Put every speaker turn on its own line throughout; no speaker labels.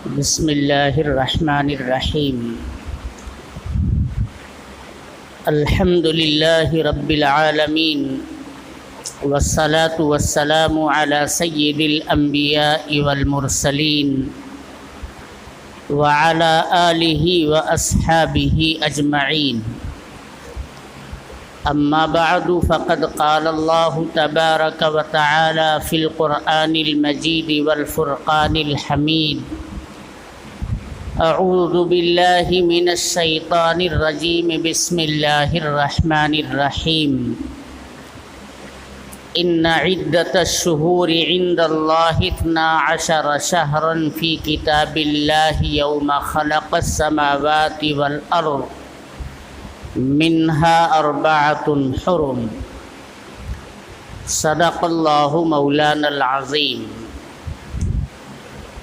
بسم اللہ الرحمن الرحیم الحمد للہ رب العالمین والصلاة والسلام علی سید الانبیاء والمرسلین وعلی آلہ واصحابہ اجمعین اما بعد فقد قال اللہ تبارک وتعالی فی القرآن المجید والفرقان الحمید اعوذ باللہ من الشیطان الرجیم بسم اللہ الرحمن الرحیم ان عدۃ الشہور عند اللہ 12 شہرا فی کتاب اللہ یوم خلق السماوات والارض منها 4 حرم صدق اللہ مولانا العظیم۔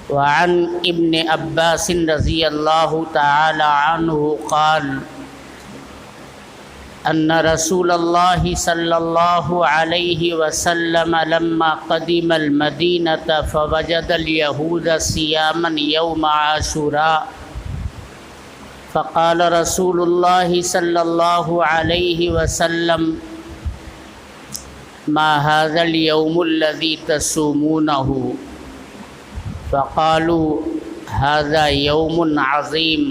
وعن ابن عباس رضی اللہ تعالی عنہ قال ان رسول اللہ صلی اللہ علیہ وسلم لما قدم المدینة فوجد اليہود صیاما یوم عاشوراء فقال رسول اللہ صلی اللہ علیہ وسلم ما هذا اليوم الذي تصومونه فقالوا هذا يوم عظيم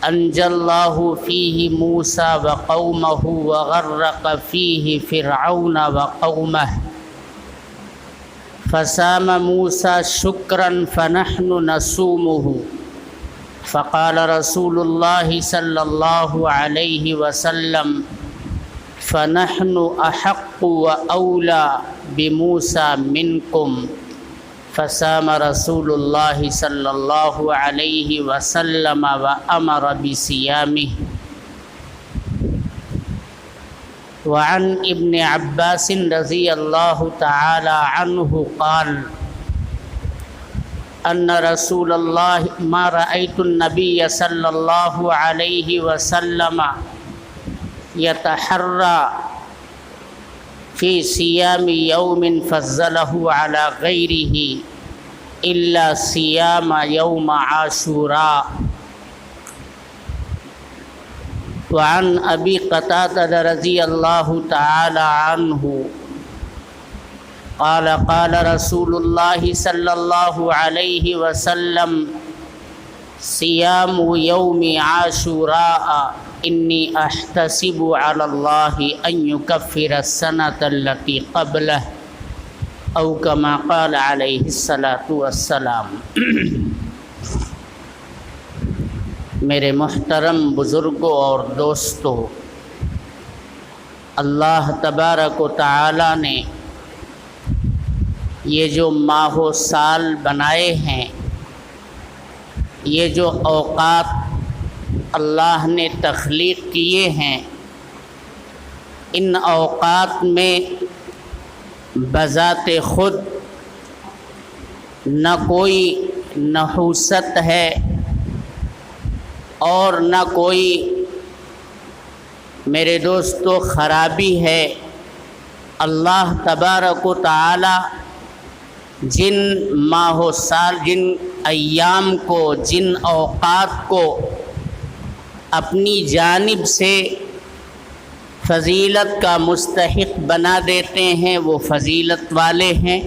أنجى الله فيه موسى وقومه وغرق فيه فرعون وقومه فصام موسى شكرا فنحن نصومه فقال رسول الله صلى الله عليه وسلم فنحن أحق وأولى بموسى منكم فصام رسول اللہ صلی اللہ علیہ وسلم وامر بصیامہ۔ وعن ابن عباس رضی اللہ تعالی عنہ قال ان رسول اللہ ما رأیت النبی صلی اللہ علیہ وسلم یتحری فی صیام یوم فضلہ علی غیرہ الا صیام یوم عاشوراء۔ وعن ابی قتادہ رضی اللہ تعالی عنہ قال قال رسول اللہ صلی اللہ علیہ وسلم صیام یوم عاشوراء انی احتسب علی اللہ ان یکفر السنة التي قبلہ او کما قال علیہ الصلاۃ والسلام۔ میرے محترم بزرگوں اور دوستوں، اللہ تبارک و تعالی نے یہ جو ماہ و سال بنائے ہیں، یہ جو اوقات اللہ نے تخلیق کیے ہیں، ان اوقات میں بذات خود نہ کوئی نحوست ہے اور نہ کوئی میرے دوستو خرابی ہے۔ اللہ تبارک و تعالی جن ماہ و سال، جن ایام کو، جن اوقات کو اپنی جانب سے فضیلت کا مستحق بنا دیتے ہیں، وہ فضیلت والے ہیں۔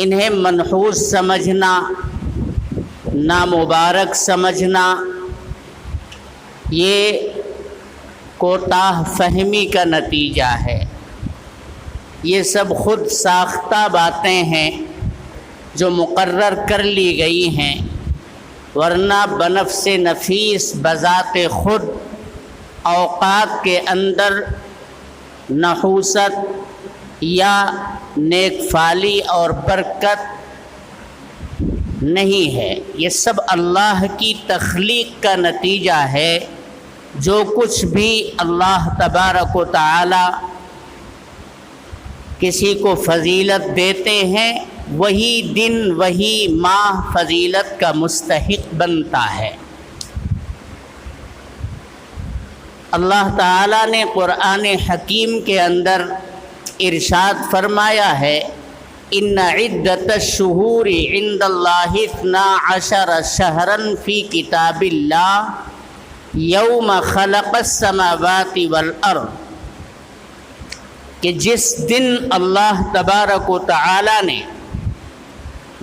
انہیں منحوس سمجھنا، نامبارک سمجھنا، یہ کوتاہ فہمی کا نتیجہ ہے۔ یہ سب خود ساختہ باتیں ہیں جو مقرر کر لی گئی ہیں، ورنہ بنفس نفیس بذات خود اوقات کے اندر نحوست یا نیک فالی اور برکت نہیں ہے۔ یہ سب اللہ کی تخلیق کا نتیجہ ہے۔ جو کچھ بھی اللہ تبارک و تعالی کسی کو فضیلت دیتے ہیں، وہی دن، وہی ماہ فضیلت کا مستحق بنتا ہے۔ اللہ تعالیٰ نے قرآن حکیم کے اندر ارشاد فرمایا ہے ان عدت الشہور عند اللہ 12 شہرا فی کتاب اللہ یوم خلق السماوات والارض، کہ جس دن اللہ تبارک و تعالی نے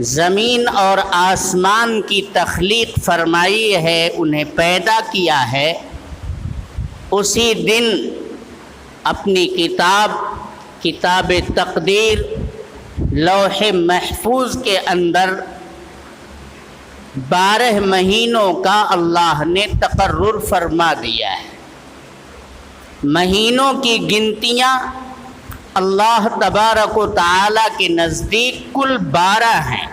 زمین اور آسمان کی تخلیق فرمائی ہے، انہیں پیدا کیا ہے، اسی دن اپنی کتاب تقدیر لوح محفوظ کے اندر 12 مہینوں کا اللہ نے تقرر فرما دیا ہے۔ مہینوں کی گنتیاں اللہ تبارک و تعالی کے نزدیک کل 12 ہیں،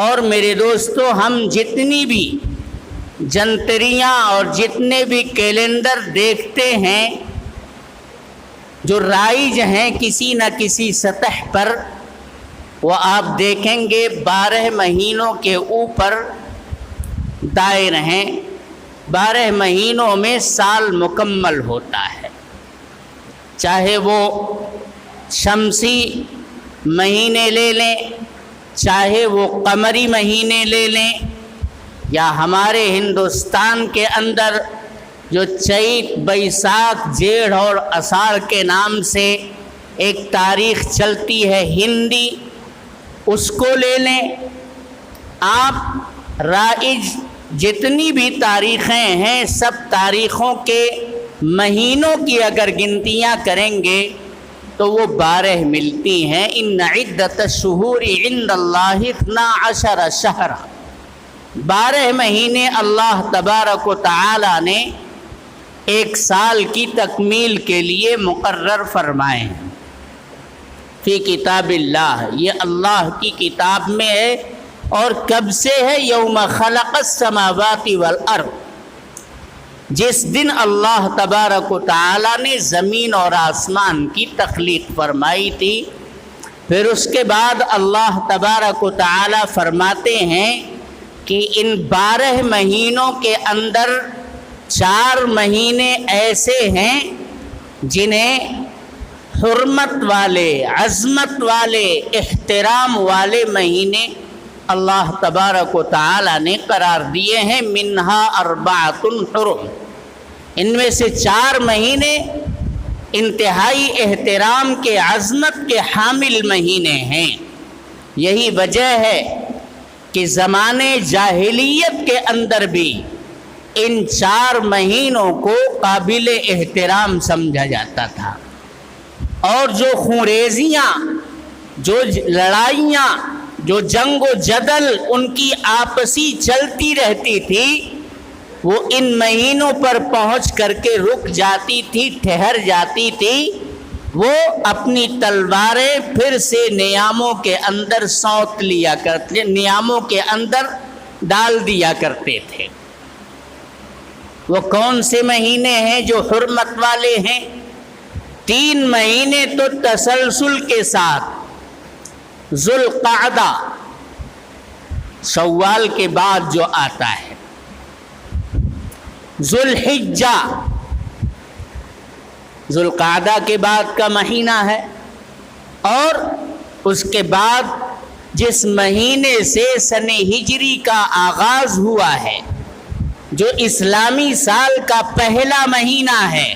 اور میرے دوستو ہم جتنی بھی جنتریاں اور جتنے بھی کیلنڈر دیکھتے ہیں جو رائج ہیں کسی نہ کسی سطح پر، وہ آپ دیکھیں گے 12 مہینوں کے اوپر دائر ہیں۔ 12 مہینوں میں سال مکمل ہوتا ہے، چاہے وہ شمسی مہینے لے لیں، چاہے وہ قمری مہینے لے لیں، یا ہمارے ہندوستان کے اندر جو چیت، بیساکھ، جیڑھ اور اساڑھ کے نام سے ایک تاریخ چلتی ہے ہندی، اس کو لے لیں۔ آپ رائج جتنی بھی تاریخیں ہیں سب تاریخوں کے مہینوں کی اگر گنتیاں کریں گے تو وہ 12 ملتی ہیں۔ ان عدت الشہور عند اللہ 12 شہرا، 12 مہینے اللہ تبارک و تعالی نے ایک سال کی تکمیل کے لیے مقرر فرمائے ہیں۔ فی کتاب اللہ، یہ اللہ کی کتاب میں ہے، اور کب سے ہے؟ یوم خلق السماوات والارض، جس دن اللہ تبارک و تعالی نے زمین اور آسمان کی تخلیق فرمائی تھی۔ پھر اس کے بعد اللہ تبارک و تعالی فرماتے ہیں کہ ان 12 مہینوں کے اندر 4 مہینے ایسے ہیں جنہیں حرمت والے، عظمت والے، احترام والے مہینے اللہ تبارک و تعالی نے قرار دیے ہیں۔ منہا 4 حرم، ان میں سے 4 مہینے انتہائی احترام کے، عظمت کے حامل مہینے ہیں۔ یہی وجہ ہے کہ زمانے جاہلیت کے اندر بھی ان 4 مہینوں کو قابل احترام سمجھا جاتا تھا، اور جو خونریزیاں، جو لڑائیاں، جو جنگ و جدل ان کی آپسی چلتی رہتی تھی، وہ ان مہینوں پر پہنچ کر کے رک جاتی تھی، ٹھہر جاتی تھی۔ وہ اپنی تلواریں پھر سے نیاموں کے اندر سونت لیا کرتے، نیاموں کے اندر ڈال دیا کرتے تھے۔ وہ کون سے مہینے ہیں جو حرمت والے ہیں؟ 3 مہینے تو تسلسل کے ساتھ، ذوالقعدہ، شوال کے بعد جو آتا ہے، ذوالحجہ، ذوالقعدہ کے بعد کا مہینہ ہے، اور اس کے بعد جس مہینے سے سن ہجری کا آغاز ہوا ہے، جو اسلامی سال کا پہلا مہینہ ہے،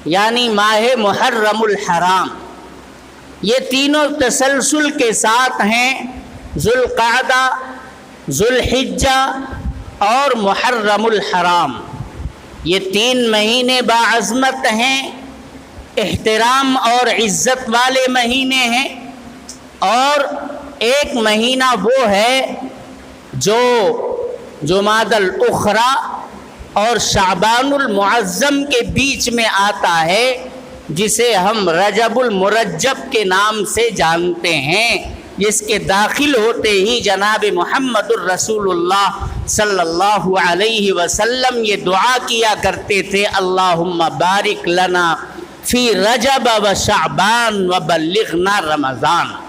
یعنی ماہ محرم الحرام، یہ تینوں تسلسل کے ساتھ ہیں، ذوالقعدہ، ذوالحجہ اور محرم الحرام۔ یہ 3 مہینے باعظمت ہیں، احترام اور عزت والے مہینے ہیں، اور ایک مہینہ وہ ہے جو جمادی الاخری اور شعبان المعظم کے بیچ میں آتا ہے، جسے ہم رجب المرجب کے نام سے جانتے ہیں، جس کے داخل ہوتے ہی جناب محمد الرسول اللہ صلی اللہ علیہ وسلم یہ دعا کیا کرتے تھے، اللہم بارک لنا فی رجب و شعبان و بلغنا رمضان۔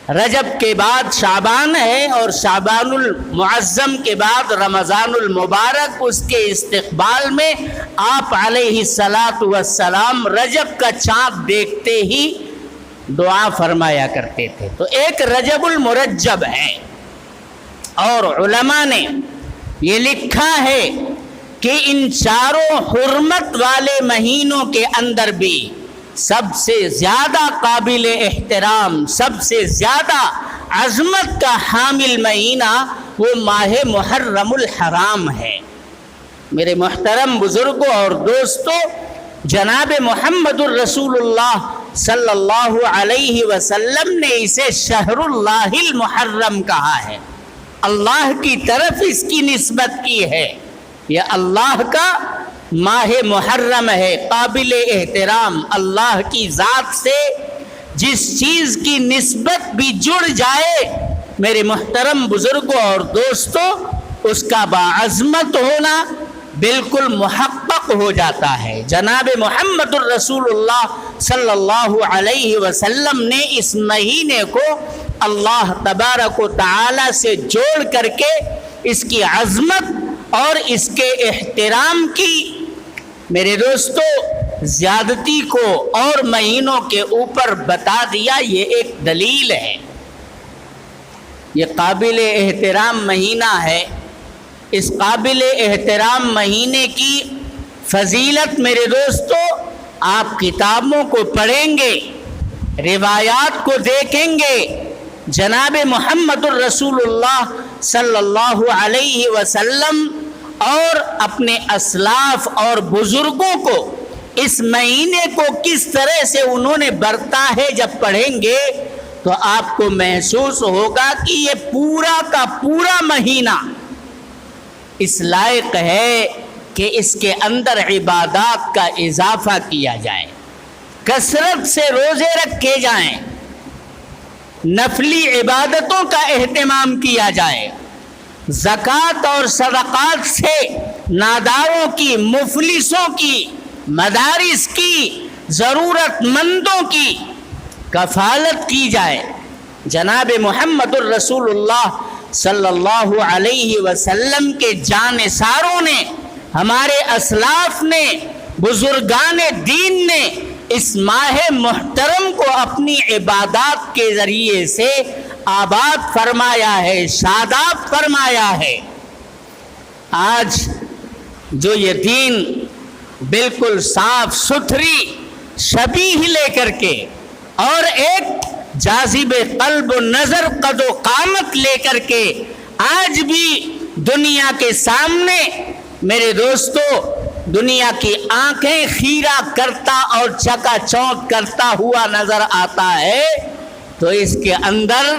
رجب کے بعد شعبان ہے، اور شعبان المعظم کے بعد رمضان المبارک۔ اس کے استقبال میں آپ علیہ الصلاۃ والسلام رجب کا چاند دیکھتے ہی دعا فرمایا کرتے تھے۔ تو ایک رجب المرجب ہے، اور علماء نے یہ لکھا ہے کہ ان چاروں حرمت والے مہینوں کے اندر بھی سب سے زیادہ قابل احترام، سب سے زیادہ عظمت کا حامل مہینہ وہ ماہ محرم الحرام ہے۔ میرے محترم بزرگوں اور دوستوں، جناب محمد الرسول اللہ صلی اللہ علیہ وسلم نے اسے شہر اللہ المحرم کہا ہے، اللہ کی طرف اس کی نسبت کی ہے، یہ اللہ کا ماہ محرم ہے، قابل احترام۔ اللہ کی ذات سے جس چیز کی نسبت بھی جڑ جائے میرے محترم بزرگوں اور دوستوں، اس کا باعظمت ہونا بالکل محقق ہو جاتا ہے۔ جناب محمد الرسول اللہ صلی اللہ علیہ وسلم نے اس مہینے کو اللہ تبارک و تعالی سے جوڑ کر کے اس کی عظمت اور اس کے احترام کی، میرے دوستو، زیادتی کو اور مہینوں کے اوپر بتا دیا۔ یہ ایک دلیل ہے، یہ قابل احترام مہینہ ہے۔ اس قابل احترام مہینے کی فضیلت میرے دوستو آپ کتابوں کو پڑھیں گے، روایات کو دیکھیں گے، جناب محمد الرسول اللہ صلی اللہ علیہ وسلم اور اپنے اسلاف اور بزرگوں کو اس مہینے کو کس طرح سے انہوں نے برتا ہے جب پڑھیں گے تو آپ کو محسوس ہوگا کہ یہ پورا کا پورا مہینہ اس لائق ہے کہ اس کے اندر عبادات کا اضافہ کیا جائے، کثرت سے روزے رکھے جائیں، نفلی عبادتوں کا اہتمام کیا جائے، زکوٰۃ اور صدقات سے ناداروں کی، مفلسوں کی، مدارس کی، ضرورت مندوں کی کفالت کی جائے۔ جناب محمد الرسول اللہ صلی اللہ علیہ وسلم کے جانثاروں نے، ہمارے اسلاف نے، بزرگان دین نے اس ماہ محترم کو اپنی عبادات کے ذریعے سے آباد فرمایا ہے، شاداب فرمایا ہے۔ آج جو یہ دین بالکل صاف ستھری شبیہ لے کر کے اور ایک جاذب قلب و نظر قد و قامت لے کر کے آج بھی دنیا کے سامنے میرے دوستو دنیا کی آنکھیں خیرہ کرتا اور چکا چوند کرتا ہوا نظر آتا ہے، تو اس کے اندر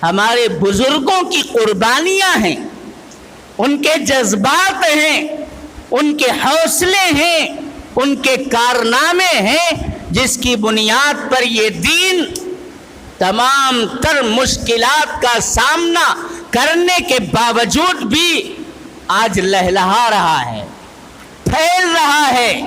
ہمارے بزرگوں کی قربانیاں ہیں، ان کے جذبات ہیں، ان کے حوصلے ہیں، ان کے کارنامے ہیں، جس کی بنیاد پر یہ دین تمام تر مشکلات کا سامنا کرنے کے باوجود بھی آج لہلہا رہا ہے، پھیل رہا ہے،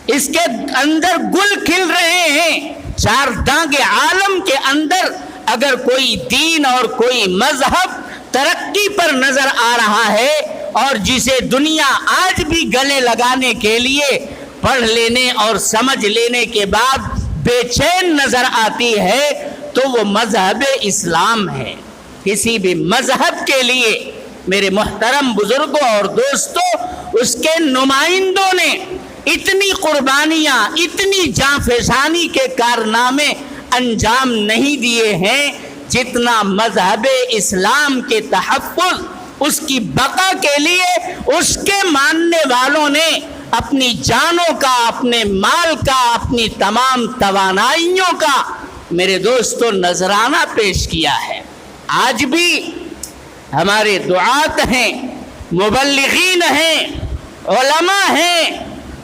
اس کے اندر گل کھل رہے ہیں۔ چار دانگ عالم کے اندر اگر کوئی دین اور کوئی مذہب ترقی پر نظر آ رہا ہے اور جسے دنیا آج بھی گلے لگانے کے لیے پڑھ لینے اور سمجھ لینے کے بعد بے چین نظر آتی ہے تو وہ مذہب اسلام ہے۔ کسی بھی مذہب کے لیے میرے محترم بزرگوں اور دوستوں اس کے نمائندوں نے اتنی قربانیاں، اتنی جانفشانی کے کارنامے انجام نہیں دیے ہیں جتنا مذہب اسلام کے تحفظ، اس کی بقا کے لیے اس کے ماننے والوں نے اپنی جانوں کا، اپنے مال کا، اپنی تمام توانائیوں کا میرے دوستوں نذرانہ پیش کیا ہے۔ آج بھی ہمارے دعات ہیں، مبلغین ہیں، علماء ہیں،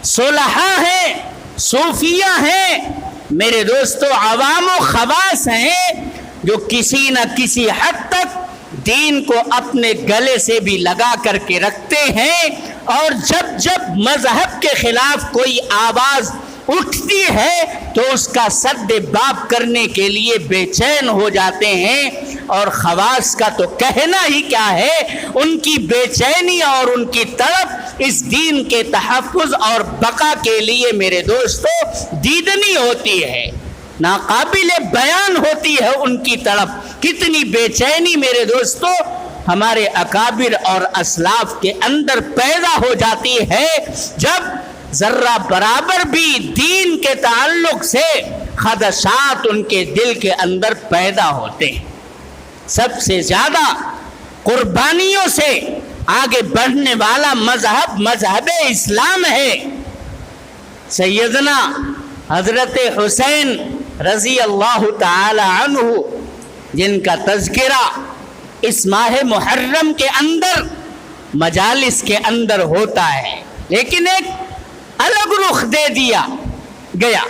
صلحاء ہیں، صوفیہ ہیں، میرے دوستو عوام و خواص ہیں جو کسی نہ کسی حد تک دین کو اپنے گلے سے بھی لگا کر کے رکھتے ہیں، اور جب جب مذہب کے خلاف کوئی آواز اٹھتی ہے تو اس کا سد باب کرنے کے لیے بے چین ہو جاتے ہیں، اور خواص کا تو کہنا ہی کیا ہے، ان کی بے چینی اور ان کی طرف اس دین کے تحفظ اور بقا کے لیے میرے دوستو دیدنی ہوتی ہے۔ ناقابل بیان ہوتی ہے ان کی طرف. کتنی بے چینی میرے دوستو ہمارے اکابر اور اسلاف کے اندر پیدا ہو جاتی ہے جب ذرہ برابر بھی دین کے تعلق سے خدشات ان کے دل کے اندر پیدا ہوتے ہیں. سب سے زیادہ قربانیوں سے آگے بڑھنے والا مذہب اسلام ہے. سیدنا حضرت حسین رضی اللہ تعالی عنہ جن کا تذکرہ اس ماہ محرم کے اندر مجالس کے اندر ہوتا ہے، لیکن ایک الگ رخ دے دیا گیا.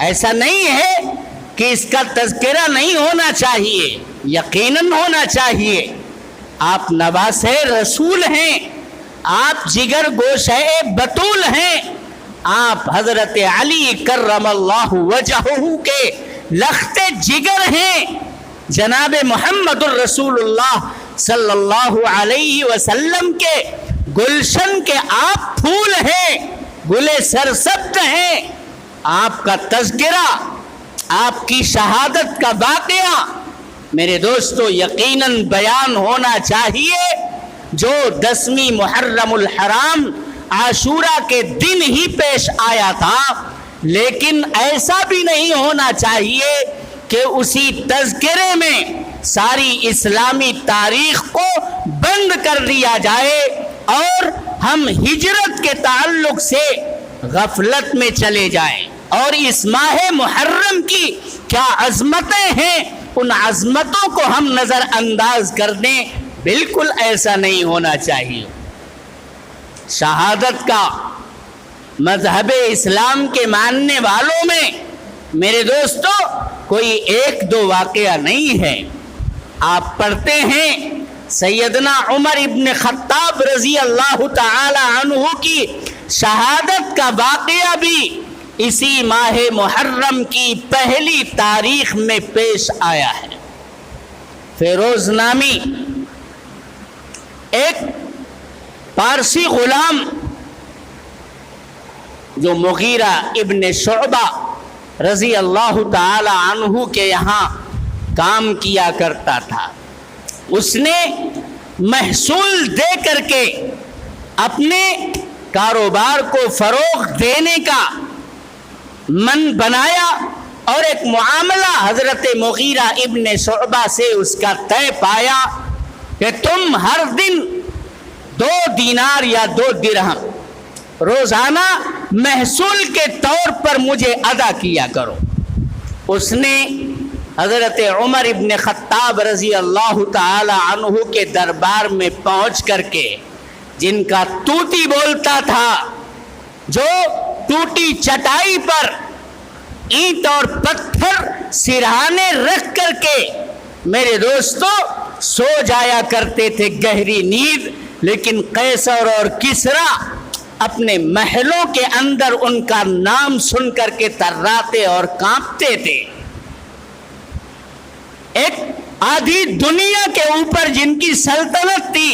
ایسا نہیں ہے کہ اس کا تذکرہ نہیں ہونا چاہیے، یقیناً ہونا چاہیے. آپ نواسہ رسول ہیں، آپ جگر گوشہ بطول ہیں، آپ حضرت علی کرم اللہ وجہہ کے لخت جگر ہیں، جناب محمد الرسول اللہ صلی اللہ علیہ وسلم کے گلشن کے آپ پھول ہیں، گلے سرسبز ہیں. آپ کا تذکرہ، آپ کی شہادت کا واقعہ میرے دوستو یقیناً بیان ہونا چاہیے. جو 10ویں محرم الحرام عاشورہ کے دن ہی پیش آیا تھا، لیکن ایسا بھی نہیں ہونا چاہیے کہ اسی تذکرے میں ساری اسلامی تاریخ کو بند کر دیا جائے اور ہم ہجرت کے تعلق سے غفلت میں چلے جائیں. اور اس ماہ محرم کی کیا عظمتیں ہیں، ان عظمتوں کو ہم نظر انداز کر دیں. بالکل ایسا نہیں ہونا چاہیے. شہادت کا مذہب اسلام کے ماننے والوں میں میرے دوستو کوئی ایک دو واقعہ نہیں ہے. آپ پڑھتے ہیں سیدنا عمر ابن خطاب رضی اللہ تعالی عنہ کی شہادت کا واقعہ بھی اسی ماہ محرم کی پہلی تاریخ میں پیش آیا ہے. فیروز نامی ایک پارسی غلام جو مغیرہ ابن شعبہ رضی اللہ تعالی عنہ کے یہاں کام کیا کرتا تھا، اس نے محصول دے کر کے اپنے کاروبار کو فروغ دینے کا من بنایا اور ایک معاملہ حضرت مغیرہ ابن شعبہ سے اس کا طے پایا کہ تم ہر دن 2 دینار یا 2 درہم روزانہ محصول کے طور پر مجھے ادا کیا کرو. اس نے حضرت عمر ابن خطاب رضی اللہ تعالی عنہ کے دربار میں پہنچ کر کے جن کا طوطی بولتا تھا، جو ٹوٹی چٹائی پر اینٹ اور پتھر سرہانے رکھ کر کے میرے دوستو سو جایا کرتے تھے گہری نیند، لیکن قیصر اور کسریٰ اپنے محلوں کے اندر ان کا نام سن کر کے تھراتے اور کانپتے تھے. ایک آدھی دنیا کے اوپر جن کی سلطنت تھی،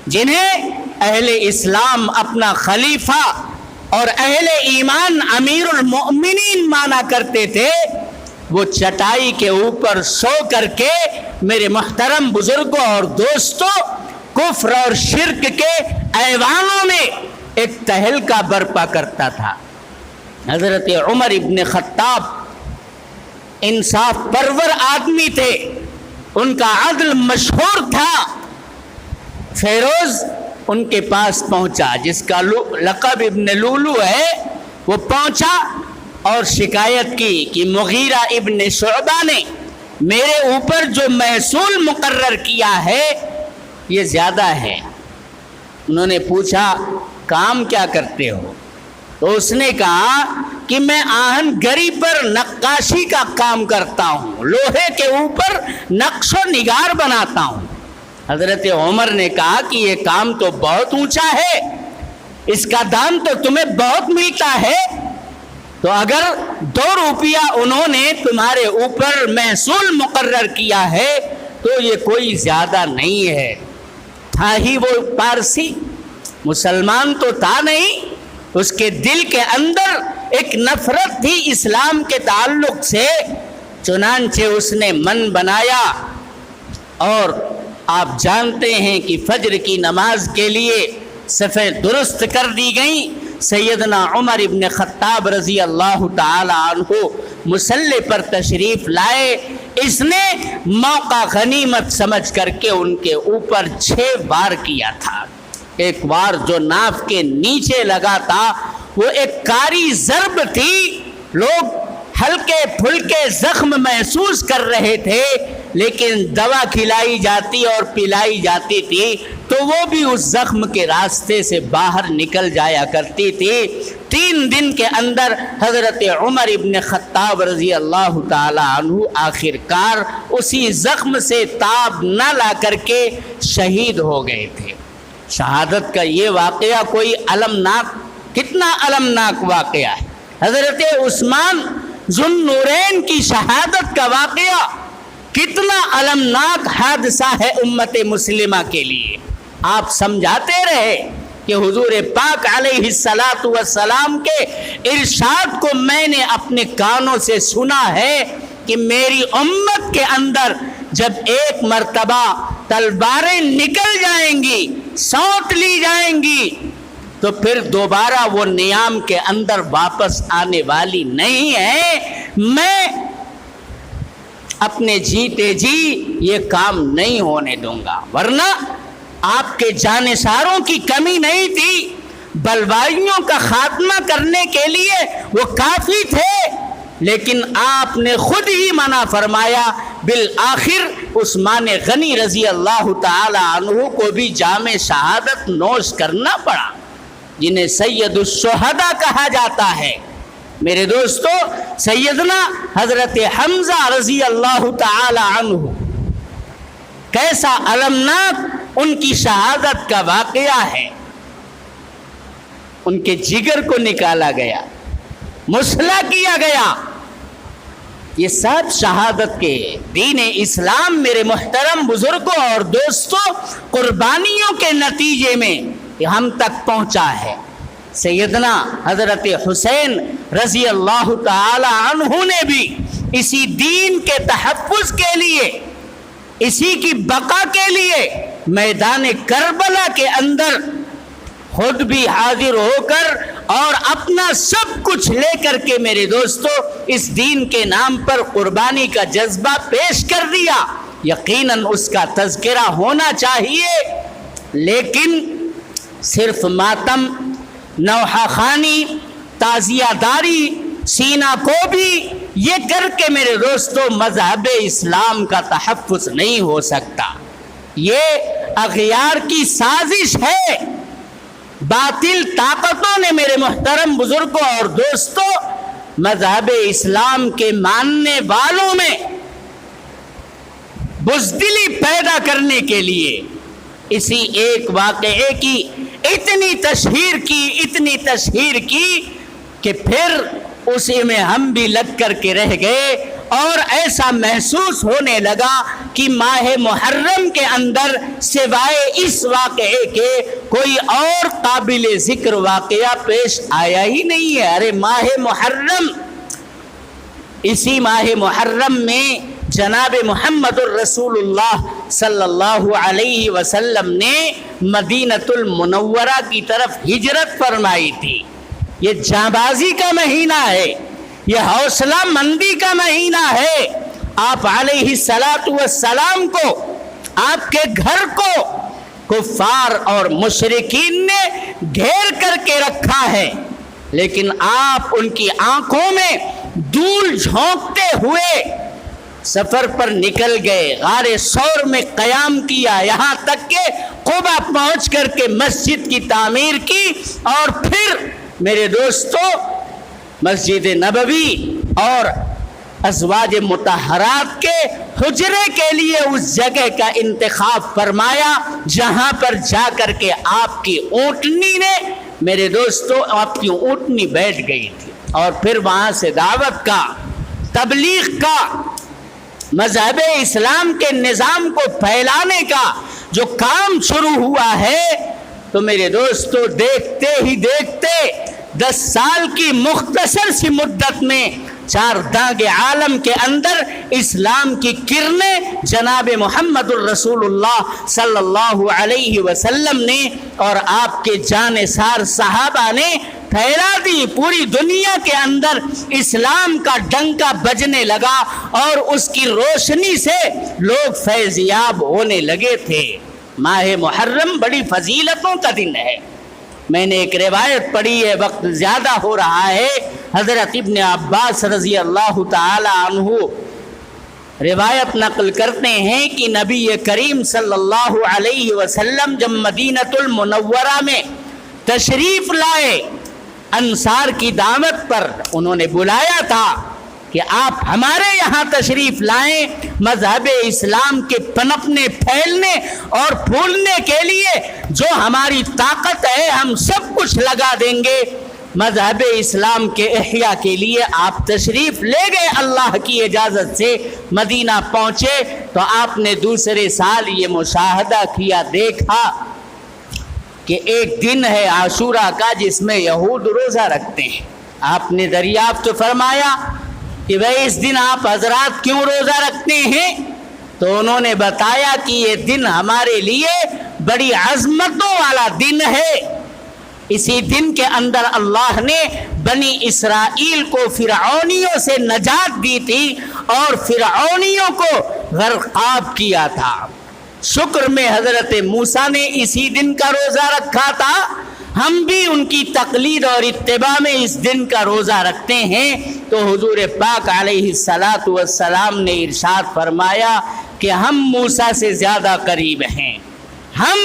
جنہیں اہل اسلام اپنا خلیفہ اور اہل ایمان امیر المؤمنین مانا کرتے تھے، وہ چٹائی کے اوپر سو کر کے میرے محترم بزرگوں اور دوستوں کفر اور شرک کے ایوانوں میں ایک تہلکہ برپا کرتا تھا. حضرت عمر ابن خطاب انصاف پرور آدمی تھے، ان کا عدل مشہور تھا. فیروز ان کے پاس پہنچا، جس کا لقب ابن لولو ہے، وہ پہنچا اور شکایت کی کہ مغیرہ ابن شعبہ نے میرے اوپر جو محصول مقرر کیا ہے یہ زیادہ ہے. انہوں نے پوچھا کام کیا کرتے ہو؟ تو اس نے کہا کہ میں آہن گری پر نقاشی کا کام کرتا ہوں، لوہے کے اوپر نقش و نگار بناتا ہوں. حضرت عمر نے کہا کہ یہ کام تو بہت اونچا ہے، اس کا دام تو تمہیں بہت ملتا ہے، تو اگر 2 روپیہ انہوں نے تمہارے اوپر محصول مقرر کیا ہے تو یہ کوئی زیادہ نہیں ہے. تھا ہی وہ پارسی، مسلمان تو تھا نہیں، اس کے دل کے اندر ایک نفرت تھی اسلام کے تعلق سے، چنانچہ اس نے من بنایا، اور آپ جانتے ہیں کہ فجر کی نماز کے لیے صفیں درست کر دی گئیں۔ سیدنا عمر ابن خطاب رضی اللہ تعالی عنہ مصلی پر تشریف لائے، اس نے موقع غنیمت سمجھ کر کے ان کے اوپر 6 وار کیا تھا۔ ایک وار جو ناف کے نیچے لگا تھا وہ ایک کاری ضرب تھی، لوگ ہلکے پھلکے زخم محسوس کر رہے تھے، لیکن دوا کھلائی جاتی اور پلائی جاتی تھی تو وہ بھی اس زخم کے راستے سے باہر نکل جایا کرتی تھی۔ 3 دن کے اندر حضرت عمر ابن خطاب رضی اللہ تعالی عنہ آخر کار اسی زخم سے تاب نہ لا کر کے شہید ہو گئے تھے۔ شہادت کا یہ واقعہ کوئی المناک، کتنا المناک واقعہ ہے۔ حضرت عثمان ذو النورین کی شہادت کا واقعہ کتنا المناک حادثہ ہے امت مسلمہ کے لیے۔ آپ سمجھاتے رہے کہ حضور پاک علیہ الصلاۃ والسلام کے ارشاد کو میں نے اپنے کانوں سے سنا ہے کہ میری امت کے اندر جب ایک مرتبہ تلواریں نکل جائیں گی، سونت لی جائیں گی، تو پھر دوبارہ وہ نیام کے اندر واپس آنے والی نہیں ہے۔ میں اپنے جیتے جی یہ کام نہیں ہونے دوں گا، ورنہ آپ کے جانثاروں کی کمی نہیں تھی، بلوائیوں کا خاتمہ کرنے کے لیے وہ کافی تھے، لیکن آپ نے خود ہی منع فرمایا۔ بالآخر عثمان غنی رضی اللہ تعالی عنہ کو بھی جام شہادت نوش کرنا پڑا، جنہیں سید الشہداء کہا جاتا ہے۔ میرے دوستو، سیدنا حضرت حمزہ رضی اللہ تعالی عنہ، کیسا المناک ان کی شہادت کا واقعہ ہے۔ ان کے جگر کو نکالا گیا، مسلح کیا گیا۔ یہ سب شہادت کے دین اسلام میرے محترم بزرگوں اور دوستوں قربانیوں کے نتیجے میں ہم تک پہنچا ہے۔ سیدنا حضرت حسین رضی اللہ تعالی عنہ نے بھی اسی دین کے تحفظ کے لیے، اسی کی بقا کے لیے میدان کربلا کے اندر خود بھی حاضر ہو کر اور اپنا سب کچھ لے کر کے میرے دوستو اس دین کے نام پر قربانی کا جذبہ پیش کر دیا۔ یقیناً اس کا تذکرہ ہونا چاہیے، لیکن صرف ماتم، نوحہ خوانی، تعزیہ داری، سینہ کو بھی یہ کر کے میرے دوستو مذہب اسلام کا تحفظ نہیں ہو سکتا۔ یہ اغیار کی سازش ہے۔ باطل طاقتوں نے میرے محترم بزرگوں اور دوستوں مذہب اسلام کے ماننے والوں میں بزدلی پیدا کرنے کے لیے اسی ایک واقعے کی اتنی تشہیر کی کہ پھر اسی میں ہم بھی لگ کر کے رہ گئے، اور ایسا محسوس ہونے لگا کہ ماہ محرم کے اندر سوائے اس واقعے کے کوئی اور قابل ذکر واقعہ پیش آیا ہی نہیں ہے۔ ارے ماہ محرم، اسی ماہ محرم میں جناب محمد الرسول اللہ صلی اللہ علیہ وسلم نے مدینۃ المنورہ کی طرف ہجرت فرمائی تھی۔ یہ جانبازی کا مہینہ ہے، یہ حوصلہ مندی کا مہینہ ہے۔ آپ علیہ الصلاۃ والسلام کو، آپ کے گھر کو کفار اور مشرکین نے گھیر کر کے رکھا ہے، لیکن آپ ان کی آنکھوں میں دھول جھونکتے ہوئے سفر پر نکل گئے، غار ثور میں قیام کیا، یہاں تک کہ قبا پہنچ کر کے مسجد کی تعمیر کی، اور پھر میرے دوستو مسجد نبوی اور ازواج مطہرات کے حجرے کے لیے اس جگہ کا انتخاب فرمایا جہاں پر جا کر کے آپ کی اونٹنی نے، میرے دوستو آپ کی اونٹنی بیٹھ گئی تھی، اور پھر وہاں سے دعوت کا، تبلیغ کا، مذہب اسلام کے نظام کو پھیلانے کا جو کام شروع ہوا ہے، تو میرے دوستو دیکھتے ہی دیکھتے 10 سال کی مختصر سی مدت میں 4 داغ عالم کے اندر اسلام کی کرنیں جناب محمد الرسول اللہ صلی اللہ علیہ وسلم نے اور آپ کے جانثار صحابہ نے پھیلا دی. پوری دنیا کے اندر اسلام کا ڈنکا بجنے لگا اور اس کی روشنی سے لوگ فیض یاب ہونے لگے تھے. ماہ محرم بڑی فضیلتوں کا دن ہے. میں نے ایک روایت پڑھی ہے، وقت زیادہ ہو رہا ہے، حضرت ابن عباس رضی اللہ تعالی عنہ روایت نقل کرتے ہیں کہ نبی کریم صلی اللہ علیہ وسلم جب مدینۃ المنورہ میں تشریف لائے، انصار کی دعوت پر انہوں نے بلایا تھا کہ آپ ہمارے یہاں تشریف لائیں، مذہب اسلام کے پنپنے، پھیلنے اور پھولنے کے لیے جو ہماری طاقت ہے ہم سب کچھ لگا دیں گے. مذہب اسلام کے احیاء کے لیے آپ تشریف لے گئے. اللہ کی اجازت سے مدینہ پہنچے تو آپ نے دوسرے سال یہ مشاہدہ کیا، دیکھا کہ ایک دن ہے عاشورہ کا جس میں یہود روزہ رکھتے ہیں. آپ نے دریافت فرمایا کہ بھائی اس دن آپ حضرات کیوں روزہ رکھتے ہیں؟ تو انہوں نے بتایا کہ یہ دن ہمارے لیے بڑی عظمتوں والا دن ہے. اسی دن کے اندر اللہ نے بنی اسرائیل کو فرعونیوں سے نجات دی تھی اور فرعونیوں کو غرقاب کیا تھا. شکر میں حضرت موسیٰ نے اسی دن کا روزہ رکھا تھا. ہم بھی ان کی تقلید اور اتباع میں اس دن کا روزہ رکھتے ہیں. تو حضور پاک علیہ السلام نے ارشاد فرمایا کہ ہم موسیٰ سے زیادہ قریب ہیں، ہم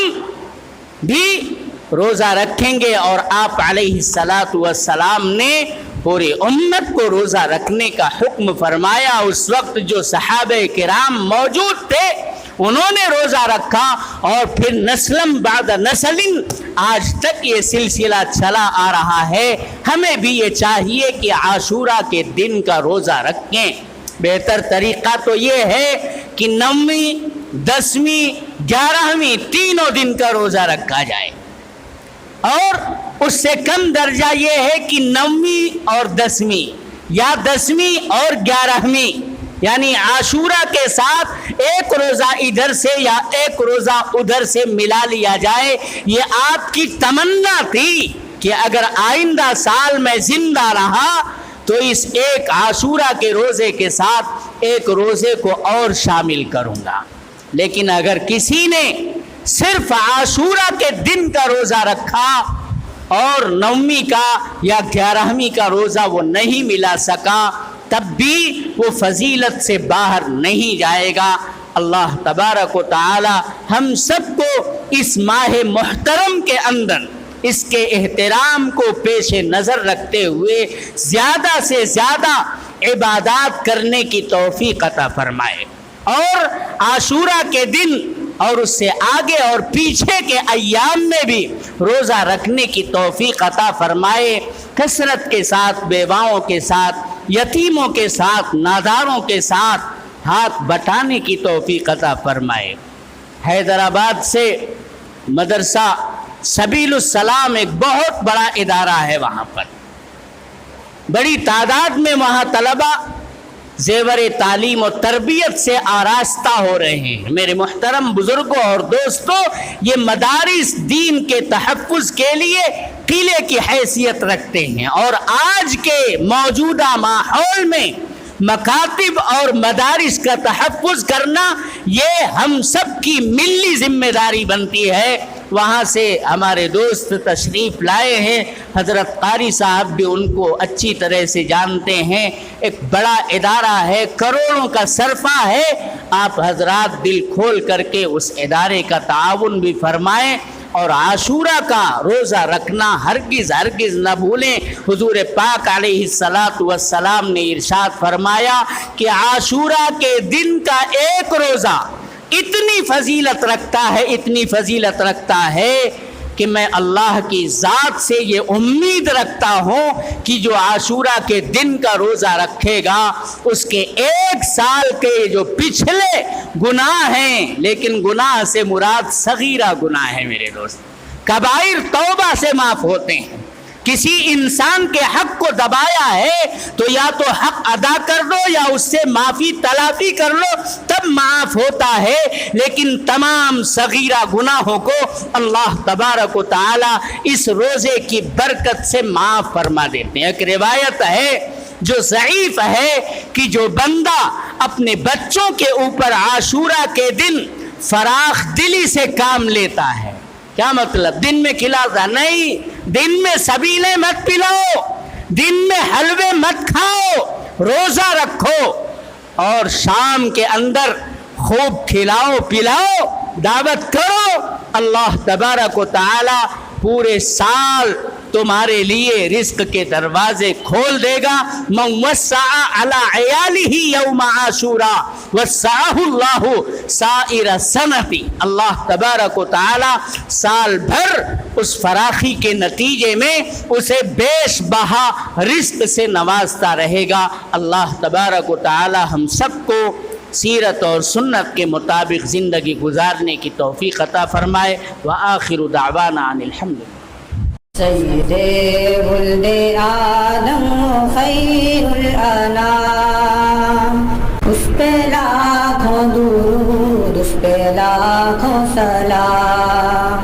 بھی روزہ رکھیں گے. اور آپ علیہ السلام نے پوری امت کو روزہ رکھنے کا حکم فرمایا. اس وقت جو صحابہ کرام موجود تھے انہوں نے روزہ رکھا اور پھر نسلم بعد نسل آج تک یہ سلسلہ چلا آ رہا ہے. ہمیں بھی یہ چاہیے کہ عاشورہ کے دن کا روزہ رکھیں. بہتر طریقہ تو یہ ہے کہ 9ویں 10ویں 11ویں تینوں دن کا روزہ رکھا جائے، اور اس سے کم درجہ یہ ہے کہ 9ویں اور 10ویں یا 10ویں اور 11ویں، یعنی عاشورہ کے ساتھ ایک روزہ ادھر سے یا ایک روزہ ادھر سے ملا لیا جائے. یہ آپ کی تمنا تھی کہ اگر آئندہ سال میں زندہ رہا تو اس ایک عاشورہ کے روزے کے ساتھ ایک روزے کو اور شامل کروں گا. لیکن اگر کسی نے صرف عاشورہ کے دن کا روزہ رکھا اور 9ویں کا یا 11ویں کا روزہ وہ نہیں ملا سکا تب بھی وہ فضیلت سے باہر نہیں جائے گا. اللہ تبارک و تعالی ہم سب کو اس ماہ محترم کے اندر اس کے احترام کو پیش نظر رکھتے ہوئے زیادہ سے زیادہ عبادات کرنے کی توفیق عطا فرمائے، اور عاشورہ کے دن اور اس سے آگے اور پیچھے کے ایام میں بھی روزہ رکھنے کی توفیق عطا فرمائے. کثرت کے ساتھ، بیواؤں کے ساتھ، یتیموں کے ساتھ، ناداروں کے ساتھ ہاتھ بٹانے کی توفیق عطا فرمائے. حیدرآباد سے مدرسہ سبیل السلام ایک بہت بڑا ادارہ ہے، وہاں پر بڑی تعداد میں وہاں طلبہ زیور تعلیم و تربیت سے آراستہ ہو رہے ہیں. میرے محترم بزرگوں اور دوستوں، یہ مدارس دین کے تحفظ کے لیے قلعے کی حیثیت رکھتے ہیں، اور آج کے موجودہ ماحول میں مکاتب اور مدارس کا تحفظ کرنا یہ ہم سب کی ملی ذمہ داری بنتی ہے. وہاں سے ہمارے دوست تشریف لائے ہیں، حضرت قاری صاحب بھی ان کو اچھی طرح سے جانتے ہیں. ایک بڑا ادارہ ہے، کروڑوں کا صرفہ ہے. آپ حضرات دل کھول کر کے اس ادارے کا تعاون بھی فرمائیں، اور عاشورہ کا روزہ رکھنا ہرگز ہرگز نہ بھولیں. حضور پاک علیہ السلام نے ارشاد فرمایا کہ عاشورہ کے دن کا ایک روزہ اتنی فضیلت رکھتا ہے، اتنی فضیلت رکھتا ہے کہ میں اللہ کی ذات سے یہ امید رکھتا ہوں کہ جو عاشورہ کے دن کا روزہ رکھے گا اس کے 1 سال کے جو پچھلے گناہ ہیں، لیکن گناہ سے مراد صغیرہ گناہ ہے میرے دوست، کبائر توبہ سے معاف ہوتے ہیں. کسی انسان کے حق کو دبایا ہے تو یا تو حق ادا کر دو یا اس سے معافی تلافی کر لو، تب معاف ہوتا ہے۔ لیکن تمام صغیرہ گناہوں کو اللہ تبارک و تعالی اس روزے کی برکت سے معاف فرما دیتے ہیں۔ ایک روایت ہے جو ضعیف ہے کہ جو بندہ اپنے بچوں کے اوپر عاشورہ کے دن فراخ دلی سے کام لیتا ہے، کیا مطلب؟ دن میں کھلاتا نہیں، دن میں سبیلے مت پلاؤ، دن میں حلوے مت کھاؤ، روزہ رکھو اور شام کے اندر خوب کھلاؤ پلاؤ، دعوت کرو، اللہ تبارک و تعالی پورے سال تمہارے لیے رزق کے دروازے کھول دے گا۔ من وسع علی عیالہ یوم عاشوراء وسعہ اللہ سائر السنۃ، اللہ تبارک و تعالی سال بھر اس فراخی کے نتیجے میں اسے بیش بہا رزق سے نوازتا رہے گا۔ اللہ تبارک و تعالی ہم سب کو سیرت اور سنت کے مطابق زندگی گزارنے کی توفیق عطا فرمائے۔ وآخر دعوانا ان الحمد للہ۔
سید ولد آدم خیر الانام، اس پہ لاکھوں درود، اس پہ لاکھوں سلام۔